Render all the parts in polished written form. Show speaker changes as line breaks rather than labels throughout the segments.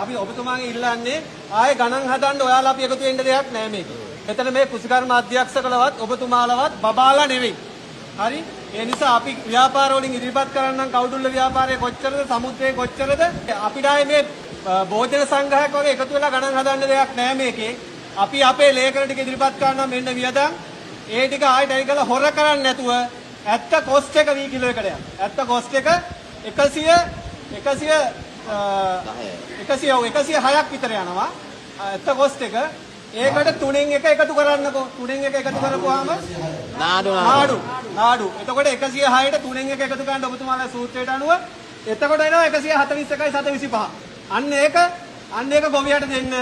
අපි ඔබතුමාගේ ඉල්ලන්නේ ආයේ ගණන් හදන්න ඔයාලා අපි එකතු වෙන්න දෙයක් නෑ මේක. එතන මේ කුසිකර්ම අධ්‍යක්ෂකලවත් ඔබතුමාලවත් බබාලා නෙවෙයි. හරි? ඒ නිසා අපි ව්‍යාපාර වලින් ඉදිරිපත් කරන්නම් කවුඩුල්ල ව්‍යාපාරයේ කොච්චරද සමුද්‍රයේ කොච්චරද අපිට ආයේ මේ භෝජන සංග්‍රහයක් වගේ එකතු වෙලා ගණන් හදන්න දෙයක් නෑ මේකේ. අපි අපේ ලේඛන ටික ඉදිරිපත් කරනවා මෙන්න වියදම්. ඒ ටික ආයෙත් ඇවිල්ලා හොර කරන්නේ නැතුව ඇත්ත කොස්ට් එක වී කිලෝ එකට යනවා. ඇත්ත කොස්ට් එක 106ක් විතර යනවා. ඇත්ත කොස්ට් එක ඒකට 3න් 1 එකතු කරන්නකෝ. 3න් 1 එකතු කරපුවාම නාඩු. එතකොට 106ට 3න් 1 එකතු කරන්න ඔබතුමාලා සූත්‍රයට අනුව එතකොට එනවා 141.725. අන්න ඒක ගොවියට දෙන්න.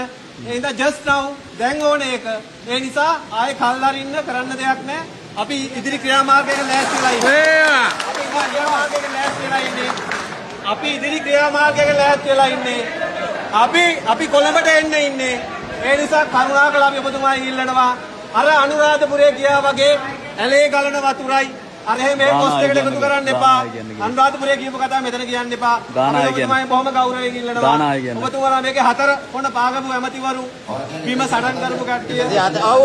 ඒ ඉඳලා just now දැන් ඕනේ ඒක. ඒ නිසා ආයේ කල් අරින්න කරන්න දෙයක් නැහැ. අපි ඉදිරි ක්‍රියාමාර්ගයක ලෑස්තිලා ඉන්නේ. අපි කොළඹට එන්න ඉන්නේ. ඒ නිසා කරුණාකරලා අපි ඔබතුමායි ඉල්ලනවා අර අනුරාධපුරේ ගියා වගේ ඇලේ ගලන වතුරයි අර මේ කොස්ට් එකට එකතු කරන්න එපා. අනුරාධපුරේ කියපු කතාව මෙතන කියන්න එපා. ඔබතුමායි බොහොම ගෞරවයෙන් ඉල්ලනවා. ඔබතුමාලා මේකේ 4 කොන පාගමු ඇමතිවරු බිම සටන් කරපු කට්ටිය. ඔව්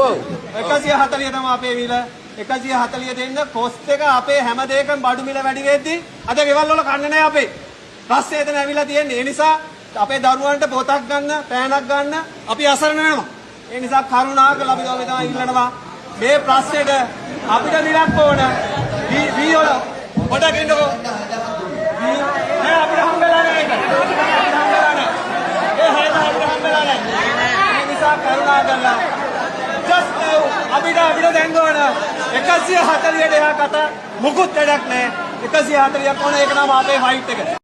140 තමයි අපේ මිල. 140 දෙන්න කොස්ට් එක අපේ හැම දෙයකම බඩු මිල වැඩි වෙද්දි අද ගෙවල් වල කන්න නැහැ අපේ. රස්සේ එතන ඇවිල්ලා තියෙන්නේ. ඒ නිසා අපේ දරුවන්ට පොතක් ගන්න, පෑනක් ගන්න අපි අසරණ වෙනවා. ඒ නිසා කරුණාකරලා අපි තමයි ඉල්ලනවා මේ ප්‍රශ්නෙට අපිට මිලක් ඕන. වී වල පොඩක් ඉන්නකෝ. නෑ අපිට හම්බෙලා නෑ ඒක. ඒ හැම අපිට හම්බෙලා නෑ. ඒ නිසා කරුණාකරලා just now අපිට දැන් ඕන 140ට එහා කතා මුකුත් වැඩක් නෑ. 140ක් ඕන ඒක නම් අපේ ෆයිට් එක.